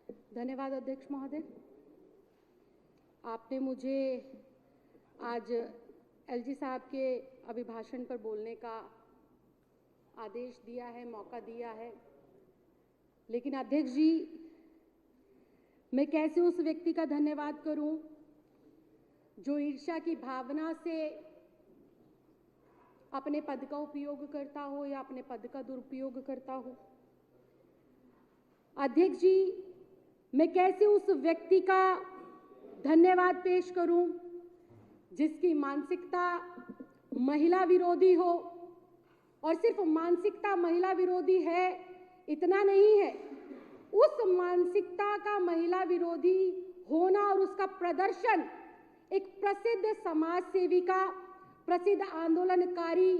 धन्यवाद अध्यक्ष महोदय। आपने मुझे आज एलजी साहब के अभिभाषण पर बोलने का आदेश दिया है, मौका दिया है, लेकिन अध्यक्ष जी, मैं कैसे उस व्यक्ति का धन्यवाद करूं जो ईर्ष्या की भावना से अपने पद का उपयोग करता हो या अपने पद का दुरुपयोग करता हो। अध्यक्ष जी, मैं कैसे उस व्यक्ति का धन्यवाद पेश करूं जिसकी मानसिकता महिला विरोधी हो, और सिर्फ मानसिकता महिला विरोधी है इतना नहीं है, उस मानसिकता का महिला विरोधी होना और उसका प्रदर्शन एक प्रसिद्ध समाज सेविका, प्रसिद्ध आंदोलनकारी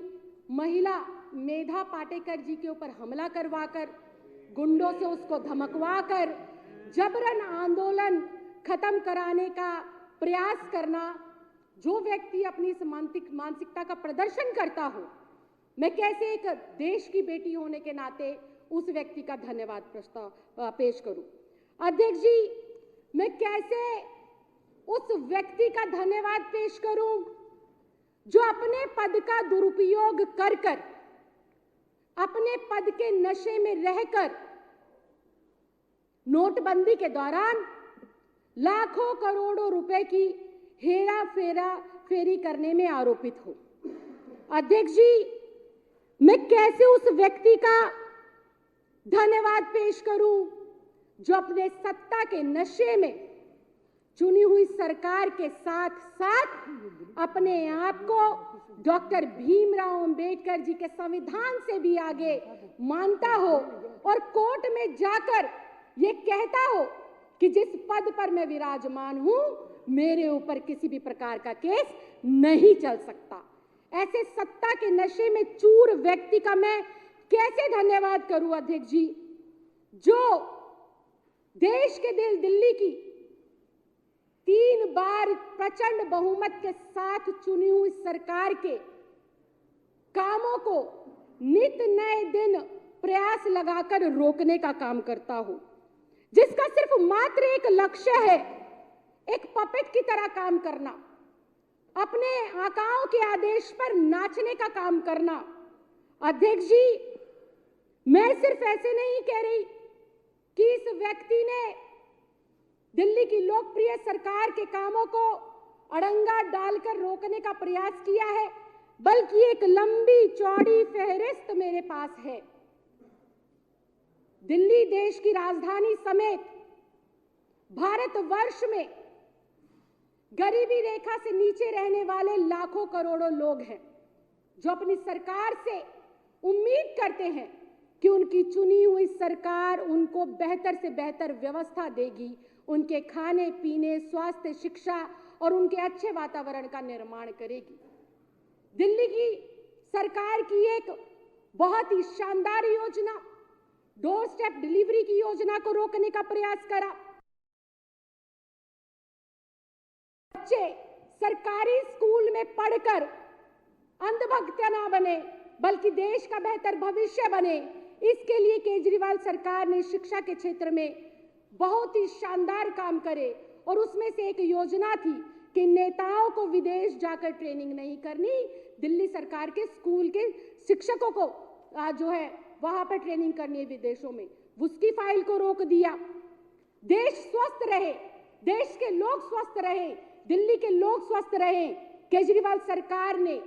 महिला मेधा पाटेकर जी के ऊपर हमला करवाकर, गुंडों से उसको धमकवाकर जबरन आंदोलन खत्म कराने का प्रयास करना, जो व्यक्ति अपनी इस मानसिकता का प्रदर्शन करता हो, मैं कैसे एक देश की बेटी होने के नाते उस व्यक्ति का धन्यवाद प्रस्ताव पेश करूं। अध्यक्ष जी, मैं कैसे उस व्यक्ति का धन्यवाद पेश करूं जो अपने पद का दुरुपयोग कर कर, अपने पद के नशे में रहकर नोटबंदी के दौरान लाखों करोड़ों रुपए की हेरा फेरी करने में आरोपित हो। अध्यक्ष जी, मैं कैसे उस व्यक्ति का धन्यवाद पेश करूं जो अपने सत्ता के नशे में चुनी हुई सरकार के साथ साथ अपने आप को डॉक्टर भीमराव अंबेडकर जी के संविधान से भी आगे मानता हो और कोर्ट में जाकर ये कहता हो कि जिस पद पर मैं विराजमान हूं, मेरे ऊपर किसी भी प्रकार का केस नहीं चल सकता। ऐसे सत्ता के नशे में चूर व्यक्ति का मैं कैसे धन्यवाद करूं अध्यक्ष जी, जो देश के दिल्ली की 3 बार प्रचंड बहुमत के साथ चुनी हुई सरकार के कामों को नित नए दिन प्रयास लगाकर रोकने का काम करता हो, जिसका सिर्फ मात्र एक लक्ष्य है, एक पपेट की तरह काम करना, अपने आकाओं के आदेश पर नाचने का काम करना। अध्यक्ष जी, मैं सिर्फ ऐसे नहीं कह रही कि इस व्यक्ति ने दिल्ली की लोकप्रिय सरकार के कामों को अड़ंगा डालकर रोकने का प्रयास किया है, बल्कि एक लंबी चौड़ी फहरिस्त मेरे पास है। दिल्ली देश की राजधानी समेत भारतवर्ष में गरीबी रेखा से नीचे रहने वाले लाखों करोड़ों लोग हैं, जो अपनी सरकार से उम्मीद करते हैं कि उनकी चुनी हुई सरकार उनको बेहतर से बेहतर व्यवस्था देगी, उनके खाने पीने, स्वास्थ्य, शिक्षा और उनके अच्छे वातावरण का निर्माण करेगी। दिल्ली की सरकार की एक बहुत ही शानदार योजना, डोर स्टेप डिलीवरी की योजना को रोकने का प्रयास करा। बच्चे सरकारी स्कूल में पढ़कर अंधभक्त ना बने, बल्कि देश का बेहतर भविष्य बने, इसके लिए केजरीवाल सरकार ने शिक्षा के क्षेत्र में बहुत ही शानदार काम करे। और उसमें से एक योजना थी कि नेताओं को विदेश जाकर ट्रेनिंग नहीं करनी, दिल्ली सरकार के स्कूल के शिक्षकों को जो है वहां पर ट्रेनिंग करनी है विदेशों में। उसकी फाइल को रोक दिया। देश स्वस्थ रहे, देश के लोग स्वस्थ रहे, दिल्ली के लोग स्वस्थ रहे, केजरीवाल सरकार ने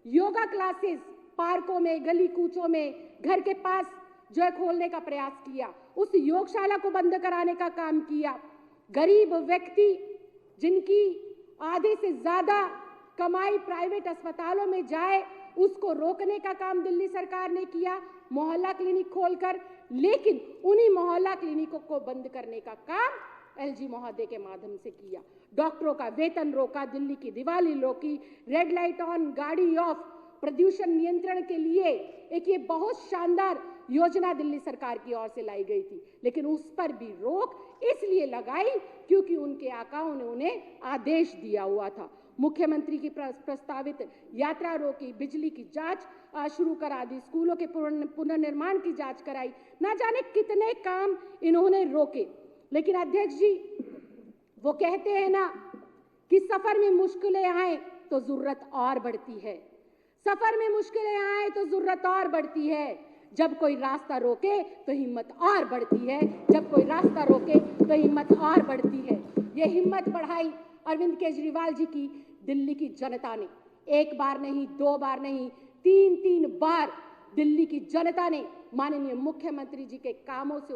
योगा क्लासेस पार्कों में, गली कूचों में, घर के पास जो है खोलने का प्रयास किया। उस योगशाला को बंद कराने का काम किया। गरीब व्यक्ति जिनकी आधे से ज्यादा कमाई प्राइवेट अस्पतालों में जाए, उसको रोकने का काम दिल्ली सरकार ने किया, मोहल्ला क्लिनिक खोलकर। लेकिन उन्हीं मोहल्ला क्लिनिकों को बंद करने का काम एलजी महोदय के माध्यम से किया। डॉक्टरों का वेतन रोका, दिल्ली की दिवाली रोकी, रेड लाइट ऑन गाड़ी ऑफ, प्रदूषण नियंत्रण के लिए एक ये बहुत शानदार योजना दिल्ली सरकार की ओर से लाई गई थी, लेकिन उस पर भी रोक इसलिए लगाई क्योंकि उनके आकाओं ने उन्हें आदेश दिया हुआ था। मुख्यमंत्री की प्रस्तावित यात्रा रोकी, बिजली की जांच शुरू करा दी, स्कूलों के पुनर्निर्माण की जांच कराई, ना जाने कितने काम इन्होंने रोके। लेकिन अध्यक्ष जी, वो कहते हैं ना कि सफर में मुश्किलें आए तो जरूरत और बढ़ती है। सफर में मुश्किलें आए तो जरूरत और बढ़ती है। जब कोई रास्ता रोके तो हिम्मत और बढ़ती है। जब कोई रास्ता रोके तो हिम्मत और बढ़ती है। ये हिम्मत बढ़ाई अरविंद केजरीवाल जी की दिल्ली की जनता ने। एक बार नहीं, दो बार नहीं, तीन बार दिल्ली की जनता ने माननीय मुख्यमंत्री जी के कामों से,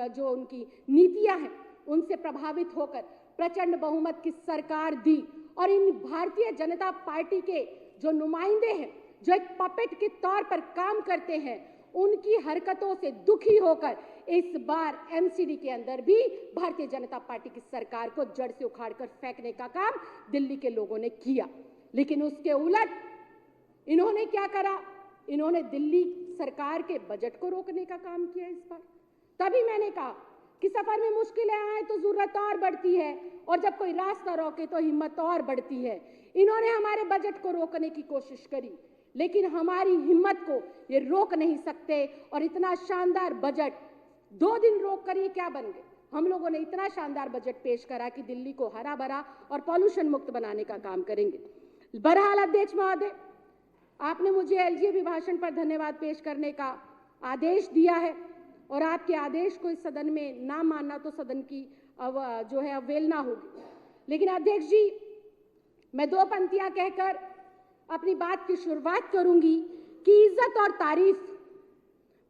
जो उनकी नीतियां हैं उनसे प्रभावित होकर प्रचंड बहुमत की सरकार दी। और इन भारतीय जनता पार्टी के जो नुमाइंदे हैं, जो एक पपेट के तौर पर काम करते हैं, उनकी हरकतों से दुखी होकर इस बार एमसीडी के अंदर भी भारतीय जनता पार्टी की सरकार को जड़ से उखाड़कर फेंकने का काम दिल्ली के लोगों ने किया। लेकिन उसके उलट इन्होंने क्या करा? इन्होंने दिल्ली सरकार के बजट को रोकने का काम किया इस बार। तभी मैंने कहा कि सफर में मुश्किलें आए तो जरूरत और बढ़ती है, और जब कोई रास्ता रोके तो हिम्मत और बढ़ती है। इन्होंने हमारे बजट को रोकने की कोशिश करी, लेकिन हमारी हिम्मत को ये रोक नहीं सकते। और इतना शानदार बजट 2 दिन रोक कर ये क्या बन गए? हम लोगों ने इतना शानदार बजट पेश करा कि दिल्ली को हरा भरा और पॉल्यूशन मुक्त बनाने का काम करेंगे। बहरहाल अध्यक्ष महोदय, आपने मुझे एलजी अभिभाषण पर धन्यवाद पेश करने का आदेश दिया है, और आपके आदेश को इस सदन में ना मानना तो सदन की जो है अवहेलना होगी। लेकिन अध्यक्ष जी, मैं 2 पंक्तियां कहकर अपनी बात की शुरुआत करूंगी कि इज्जत और तारीफ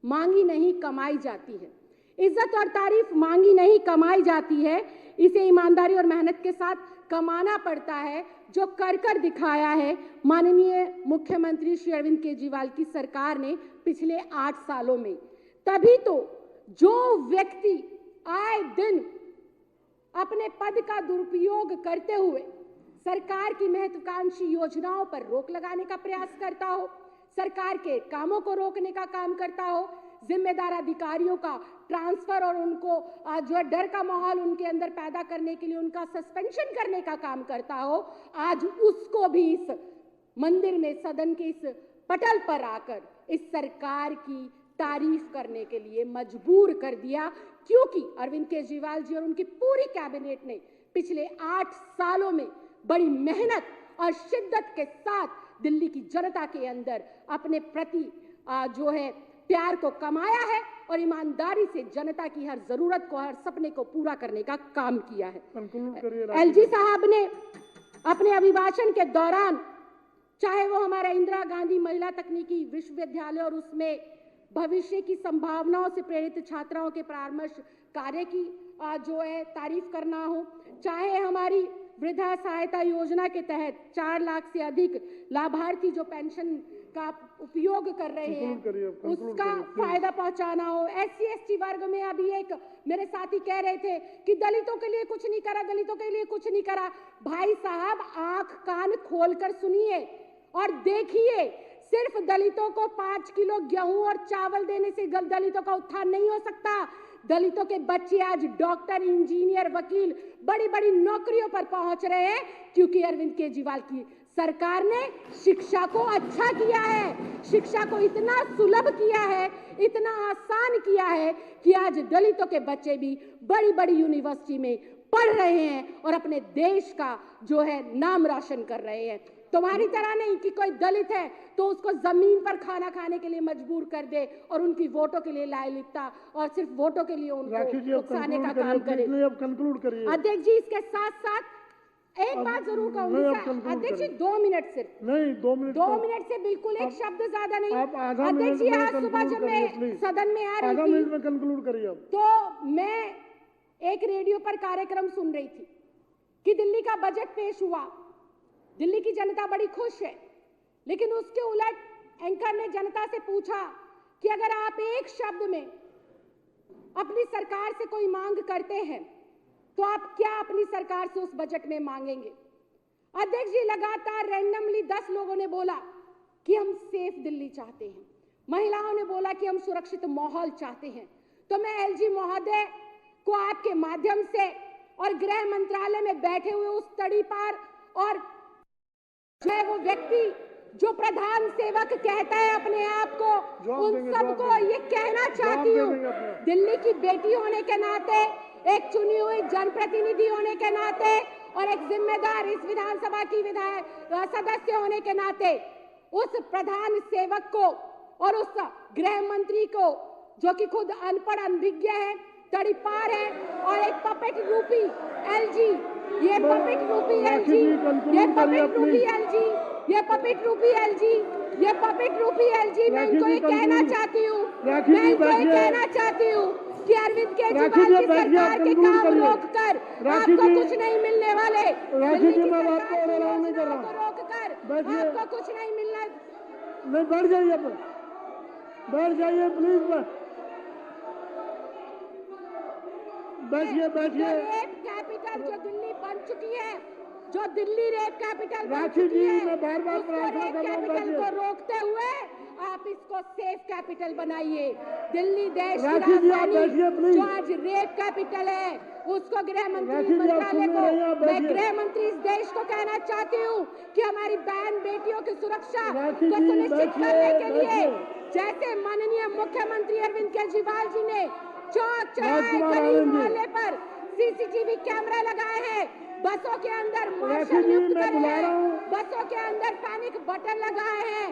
मांगी नहीं कमाई जाती है। इज्जत और तारीफ मांगी नहीं कमाई जाती है, इसे ईमानदारी और मेहनत के साथ कमाना पड़ता है, जो कर दिखाया है माननीय मुख्यमंत्री श्री अरविंद केजरीवाल की सरकार ने पिछले 8 सालों में। तभी तो जो व्यक्ति आए दिन अपने पद का दुरुपयोग करते हुए सरकार की महत्वाकांक्षी योजनाओं पर रोक लगाने का प्रयास करता हो, सरकार के कामों को रोकने का काम करता हो, जिम्मेदार अधिकारियों का ट्रांसफर और उनको जो डर का माहौल उनके अंदर पैदा करने के लिए उनका सस्पेंशन करने का काम करता हो, आज उसको भी इस मंदिर में, सदन के इस पटल पर आकर इस सरकार की तारीफ करने के लिए मजबूर कर दिया। क्योंकि अरविंद केजरीवाल जी और उनकी पूरी कैबिनेट ने पिछले 8 सालों में बड़ी मेहनत और शिद्दत के साथ दिल्ली की जनता के अंदर अपने प्रति जो है प्यार को कमाया है, और ईमानदारी से जनता की हर जरूरत को, हर सपने को पूरा करने का काम किया है। एलजी साहब ने अपने अभिभाषण के दौरान, चाहे वो हमारा इंदिरा गांधी महिला तकनीकी विश्वविद्यालय और उसमें भविष्य की संभावनाओं से प्रेरित छात्राओं के परामर्श कार्य की जो है तारीफ करना हो, चाहे हमारी वृद्धा सहायता योजना के तहत 4 लाख से अधिक लाभार्थी जो पेंशन का उपयोग कर रहे हैं उसका फायदा पहुंचाना हो, SC/ST वर्ग में अभी एक मेरे साथी कह रहे थे कि दलितों के लिए कुछ नहीं करा, दलितों के लिए कुछ नहीं करा। भाई साहब, आंख कान खोलकर सुनिए और देखिए, सिर्फ दलितों को 5 किलो गेहूं और चावल देने से दलितों का उत्थान नहीं हो सकता। दलितों के बच्चे आज डॉक्टर, इंजीनियर, वकील, बड़ी बड़ी नौकरियों पर पहुंच रहे हैं, क्योंकि अरविंद केजरीवाल की सरकार ने शिक्षा को अच्छा किया है, शिक्षा को इतना सुलभ किया है, इतना आसान किया है कि आज दलितों के बच्चे भी बड़ी बड़ी यूनिवर्सिटी में पढ़ रहे हैं और अपने देश का जो है नाम रोशन कर रहे हैं। तुम्हारी तरह नहीं कि कोई दलित है तो उसको जमीन पर खाना खाने के लिए मजबूर कर दे और उनकी वोटों के लिए लायलिकता और सिर्फ वोटों के लिए उनको उकसाने का काम करे। अध्यक्ष जी, इसके साथ साथ एक बात जरूर कहूंगी अध्यक्ष जी, 2 मिनट सिर्फ नहीं, 2 मिनट से बिल्कुल एक शब्द ज्यादा नहीं। अध्यक्ष जी, आज सुबह जब मैं सदन में आ रही थी तो मैं एक रेडियो पर कार्यक्रम सुन रही थी कि दिल्ली का बजट पेश हुआ, दिल्ली की जनता बड़ी खुश है, लेकिन उसके उलट एंकर ने जनता से पूछा कि अगर आप एक शब्द में अपनी सरकार से कोई मांग करते हैं तो आप क्या अपनी सरकार से उस बजट में मांगेंगे। अध्यक्ष जी, लगातार रैंडमली 10 लोगों ने बोला कि हम सेफ दिल्ली चाहते हैं, महिलाओं ने बोला कि हम सुरक्षित माहौल चाहते हैं। तो मैं एलजी महोदय को आपके माध्यम से और गृह मंत्रालय में बैठे हुए उस तड़ी पार और जो है वो व्यक्ति जो प्रधान सेवक कहता है अपने आप को, उन सबको ये कहना चाहती हूँ, दिल्ली की बेटी होने के नाते, एक चुनी हुई जनप्रतिनिधि होने के नाते और एक जिम्मेदार इस विधानसभा की सदस्य होने के नाते, उस प्रधान सेवक को और उस गृह मंत्री को, जो कि खुद अनपढ़ अनभिज्ञ है, तड़ीपार है और एक पपेट रूपी एलजी, ये पपेट रूपी एलजी, ये पपेट रूपी एलजी, ये पपेट रूपी एलजी, ये पपेट रूपी एलजी, मैं इनको ये कहना चाहती हूँ, मैं इनको ये कहना चाहती हूँ कि अरविंद केजरीवाल की सरकार के काम रोककर आपको कुछ नहीं मिलने वाले, दिल्ली की सरकार की योजनाओं को रोककर आपको कुछ नहीं मिलने। नहीं, बैठ जाइए प्लीज, बैठिए बैठिए। रेप कैपिटल जो दिल्ली बन चुकी है, जो दिल्ली रेप कैपिटल बन राखी चुकी जी, है, मैं बार-बार प्रार्थना कर रहा हूं, कैपिटल को रोकते हुए आप इसको सेफ कैपिटल बनाइए। दिल्ली देश की राखी जी, आप राजधानी बैठिए प्लीज। जो आज रेप कैपिटल है, उसको गृह मंत्री मंत्रालय को, मैं गृह मंत्री इस देश को कहना चाहती हूँ कि हमारी बहन बेटियों की सुरक्षा को सुनिश्चित करने के लिए, जैसे माननीय मुख्यमंत्री अरविंद केजरीवाल जी ने चौक चौराहे गली मोहल्ले पर सीसीटीवी कैमरा लगाए हैं, बसों के अंदर मार्शल नियुक्त करे हैं, बसों के अंदर पैनिक बटन लगाए हैं,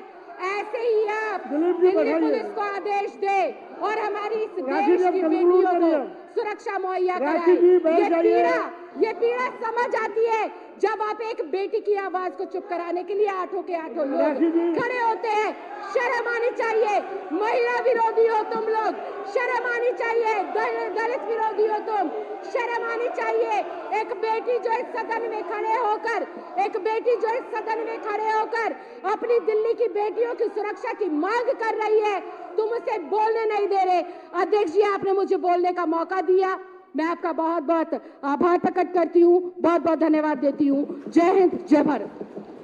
ऐसे ही आप दिल्ली पुलिस को आदेश दे और हमारी इस देश की बेटियों को सुरक्षा मुहैया कराए। ये पीड़ा समझ आती है जब आप एक बेटी की आवाज को चुप कराने के लिए आठों के आठों लोग खड़े होते हैं। शर्म आनी चाहिए, महिला विरोधी हो तुम लोग, शर्म आनी चाहिए, दलित विरोधी हो तुम, शर्म आनी चाहिए। एक बेटी जो इस सदन में खड़े होकर, एक बेटी जो इस सदन में खड़े होकर अपनी दिल्ली की बेटियों की सुरक्षा की मांग कर रही है, तुम उसे बोलने नहीं दे रहे। अध्यक्ष जी, आपने मुझे बोलने का मौका दिया, मैं आपका बहुत बहुत आभार प्रकट करती हूँ, बहुत बहुत धन्यवाद देती हूँ। जय हिंद, जय भारत।